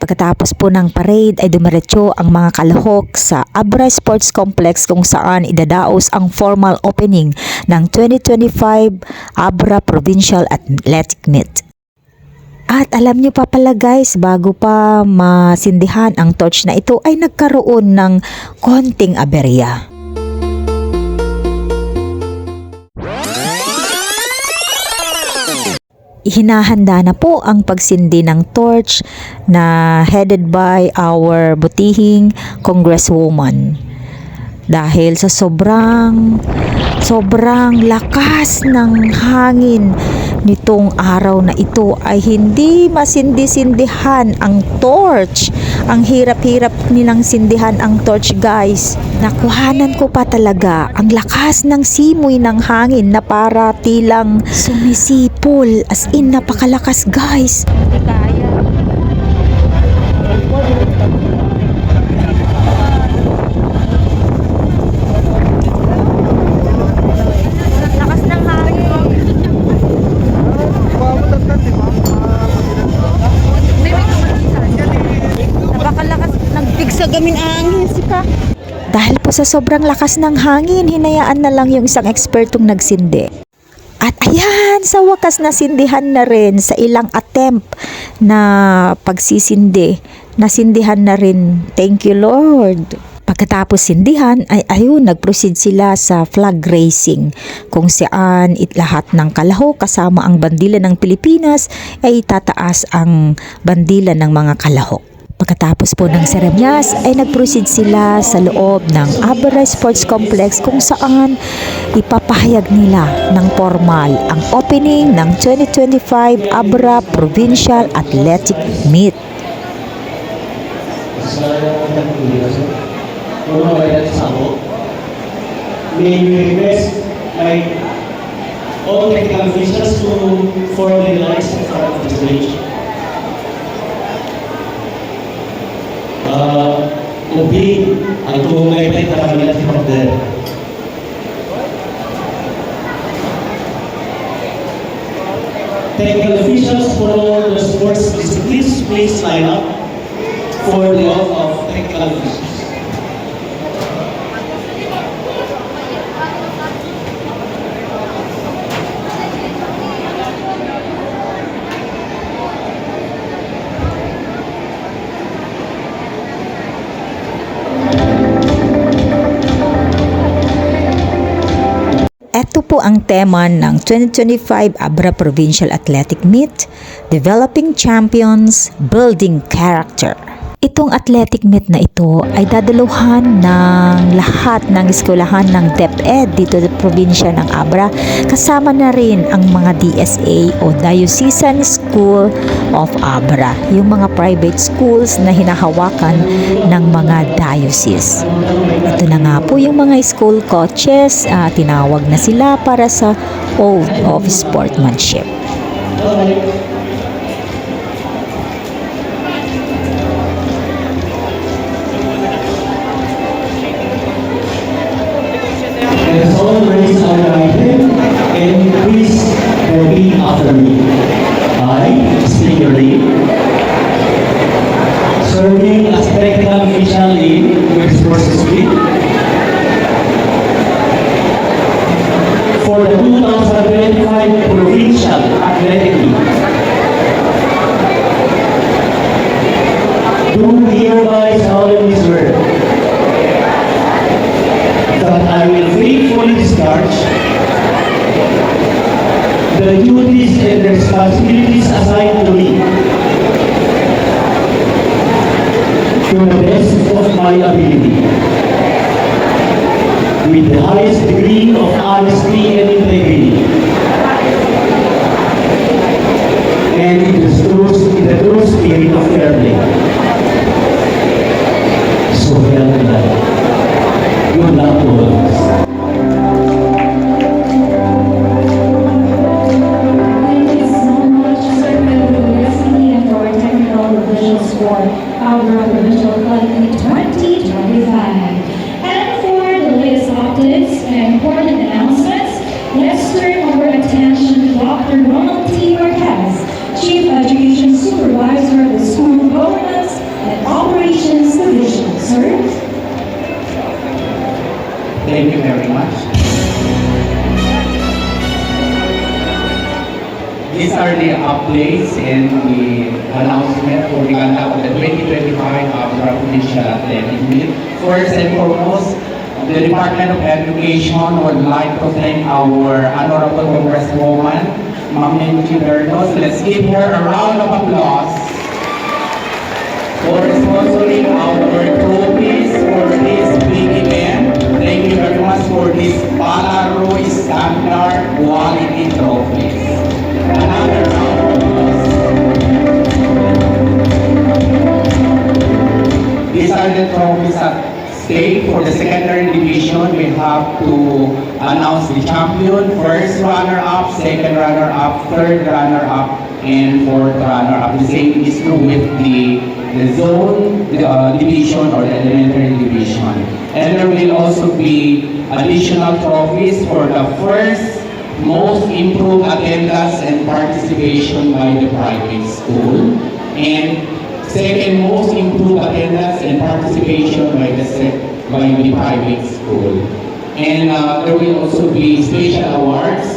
Pagkatapos po ng parade ay dumiretso ang mga kalahok sa Abra Sports Complex kung saan idadaos ang formal opening ng 2025 Abra Provincial Athletic Meet. At alam nyo pa pala guys, bago pa masindihan ang torch na ito ay nagkaroon ng konting aberya. Hinahanda na po ang pagsindi ng torch na headed by our butihing congresswoman. Dahil sa sobrang lakas ng hangin nitong araw na ito ay hindi masindi-sindihan ang torch. Ang hirap-hirap nilang sindihan ang torch guys. Nakuhanan ko pa talaga ang lakas ng simoy ng hangin na para tilang sumisipol. As in, napakalakas guys. Hindi kaya. Lakas ng hangin. Napakalakas. Nagpigsa gamin angin sika. Dahil po sa sobrang lakas ng hangin, hinayaan na lang yung isang ekspertong nagsindi. At ayan, sa wakas nasindihan na rin sa ilang attempt na pagsisindi. Nasindihan na rin. Thank you Lord. Pagkatapos sindihan ay ayun, nag-proceed sila sa flag raising kung saan lahat ng kalahok kasama ang bandila ng Pilipinas ay tataas ang bandila ng mga kalahok. Pagkatapos po ng seremonyas ay nag-proceed sila sa loob ng Abra Sports Complex kung saan ipapahayag nila ng formal ang opening ng 2025 Abra Provincial Athletic Meet. May we request all technical officials to form the lines in front of the stage. Mungkin untuk mengaitai kami nanti pada technical officials for all the sports disciplines, please line up for the oath of technical officials. Ito po ang tema ng 2025 Abra Provincial Athletic Meet, Developing Champions, Building Character. Itong athletic meet na ito ay dadaluhan ng lahat ng eskwelahan ng DepEd dito sa probinsya ng Abra. Kasama na rin ang mga DSA o Diocesan School of Abra, yung mga private schools na hinahawakan ng mga diocese. Ito na nga po yung mga school coaches, tinawag na sila para sa oath of sportsmanship. Let's all raise our right hand and please repeat after me. I state your name. Serving as technical official in Sports Street for the 2025 Provincial Athletic Meet. Do hereby solemnly swear that I will faithfully discharge the duties and responsibilities assigned to me to the best of my ability, with the highest degree of honesty and integrity, and in the true spirit of fair play. So help me God. Good luck to all of us. Thank you so much, Sir Pedro Yasini, and our technical officials for our Provincial Athletic Meet 2025. And for the latest updates and important announcements, let's turn our attention to Dr. Ronald T. Marquez, Chief Education Supervisor of the School of Governance pagganap of the 2025 Abra Provincial Athletic Meet. First and foremost, the Department of Education would like to thank our Honorable Congresswoman, Ma'am Nenchi Bernos. Let's give her a round of applause for sponsoring our trophies for this big event. Thank you very much for this Polaroid Standard Quality Trophies. Another round of applause. These are the trophies at stake for the secondary division. We have to announce the champion, first runner-up, second runner-up, third runner-up, and fourth runner-up. The same is true with the zone division or the elementary division. And there will also be additional trophies for the first most improved attendance and participation by the private school, and second most improved attendance and participation by the private school. And there will also be special awards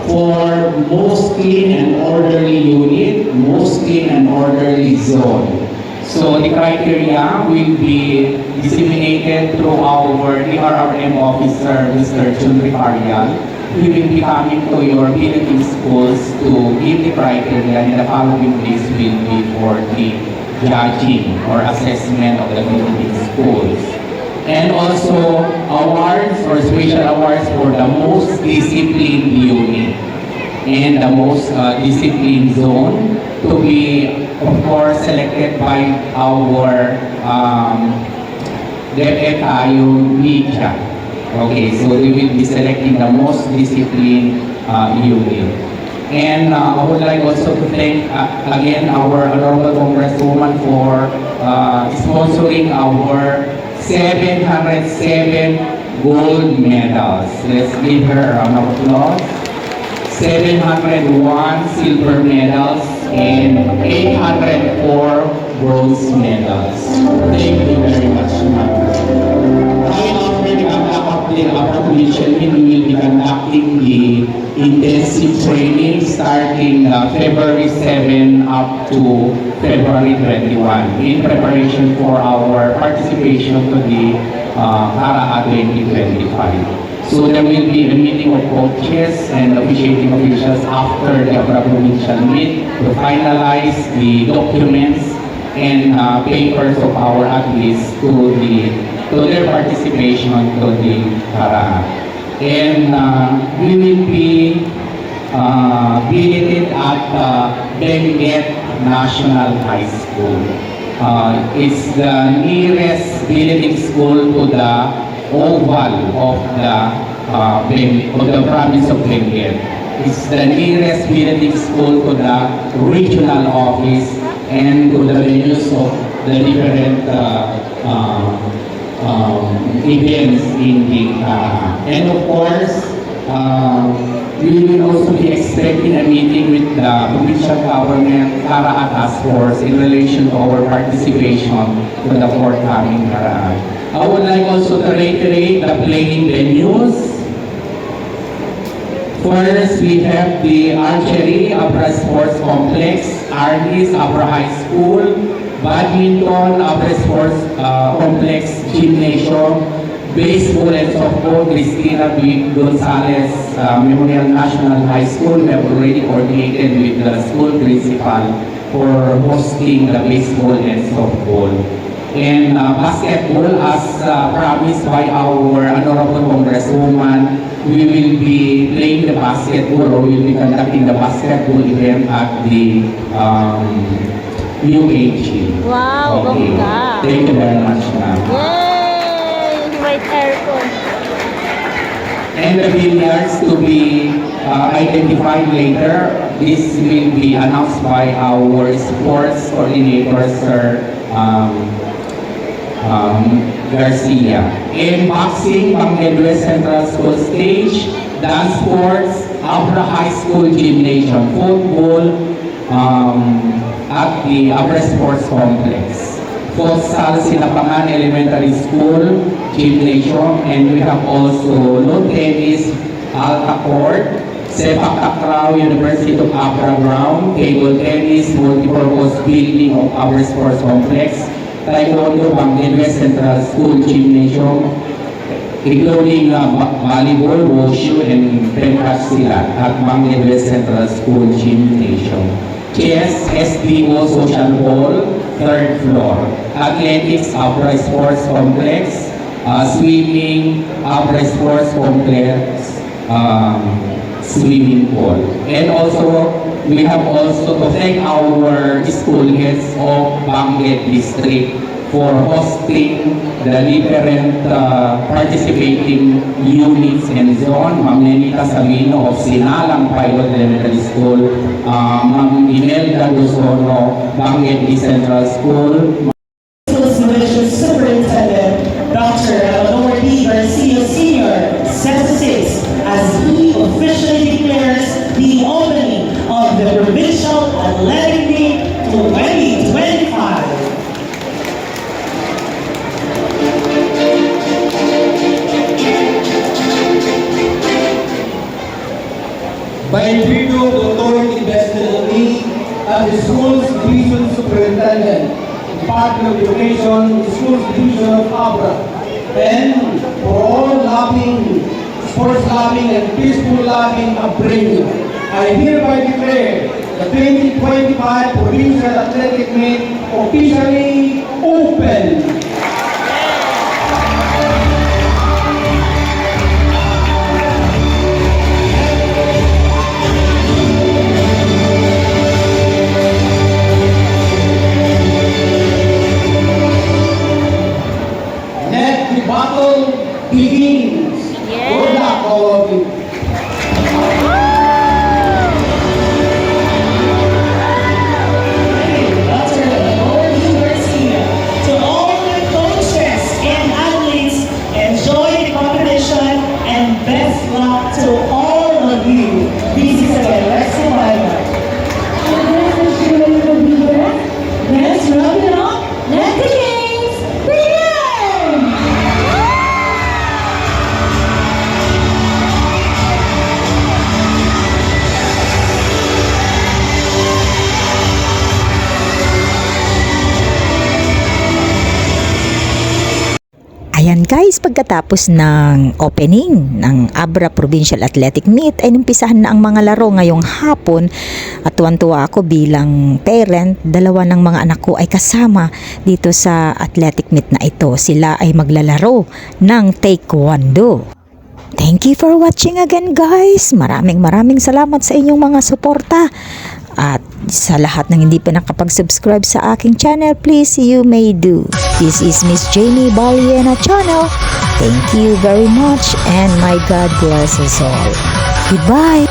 for most clean and orderly unit, most clean and orderly zone. So the criteria will be disseminated through our DRRM officer, Mr. Junri Parial. We will be coming to your Philippine schools to give the criteria, and the following days will be for the judging or assessment of the Philippine schools. And also awards or special awards for the most disciplined unit and the most disciplined zone to be, of course, selected by our DepEd tayo media. Okay, so we will be selecting the most disciplined unit. And I would like also to thank again our Honorable Congresswoman for sponsoring our 707 gold medals. Let's give her a round of applause. 701 silver medals and 804 bronze medals. Thank you very much, ma'am. Right after the conduct of the Abra Provincial Meet, we will be conducting the intensive training starting February 7 up to February 21 in preparation for our participation to the PARA 2025. So there will be a meeting of coaches and officiating officials after the Abra Provincial Meet to finalize the documents and papers of our athletes to their participation to the PARA. And we will be billeted at Benguet National High School. It's the nearest billeting school to the oval of the province of Benguet. It's the nearest billeting school to the regional office and to the venues of the different events in the and of course, we will also be expecting a meeting with the provincial government PARA Task Force in relation to our participation to the forthcoming PARA. I would like also to reiterate the playing venues. First, we have the Archery Abra Sports Complex, Arnis Abra High School, Badminton Abra Sports Complex Gymnasium, Baseball and Softball Cristina B. Gonzalez Memorial National High School. We have already coordinated with the school principal for hosting the baseball and softball. And basketball, as promised by our Honorable Congresswoman, we will be playing the basketball or we will be conducting the basketball event at the UAG. Wow, Okay. bongga. Thank you very much, ma'am. Yay! May aircon. And the billiards to be identified later. This will be announced by our sports coordinator, Sir Garcia. In boxing, Pangedwe Central School Stage, dance sports, Abra High School Gymnasium, football at the Abra Sports Complex, futsal, Sinapangan Elementary School Gymnasium, and we have also lawn tennis, Alta Court, Sepak Takraw, University of Abra Ground, Table Tennis, Multipurpose Building of our Sports Complex, Taekwondo, Bangkit West Central School Gymnasium, including volleyball, wushu, and pencash silat at Bangkit West Central School Gymnasium. Chess, SDO Social Hall, 3rd floor. Athletics, Abra Sports Complex, swimming, Abra Sports Complex, swimming pool. And also, we have also to thank our school heads of Bangkit District for hosting the different participating units and zone. Ma'am Nenita Sabino of Sinalang Pilot Elementary School, Ma'am Imelda Luzono, Bangkit Central School, Schools Division Superintendent Dr. Eleanor D. Garcia Sr. sets the stage as he officially declares the opening of the Provincial Athletic Meet 2025. By individual authority vested in me as the school's division superintendent, Department of Education, Schools Division of Abra, and for all loving, sports loving and peaceful loving upbringing, I hereby declare the 2025 Provincial Athletic Meet officially open. Let the battle begins. Good luck, all of you. Dr. Eleanor D. Garcia. To all the coaches and athletes, enjoy the competition and best luck to all of you. This is Alexi Myler. Let's wrap it up. Let the games begin! Ayan guys, pagkatapos ng opening ng Abra Provincial Athletic Meet ay numpisahan na ang mga laro ngayong hapon at tuwan-tuwa ako bilang parent, dalawa ng mga anak ko ay kasama dito sa athletic meet na ito. Sila ay maglalaro ng taekwondo. Thank you for watching again guys. Maraming salamat sa inyong mga suporta. At sa lahat ng hindi pa nakapag-subscribe sa aking channel, please you may do. This is Miss Jamie Baliena channel. Thank you very much and my God bless us all. Goodbye!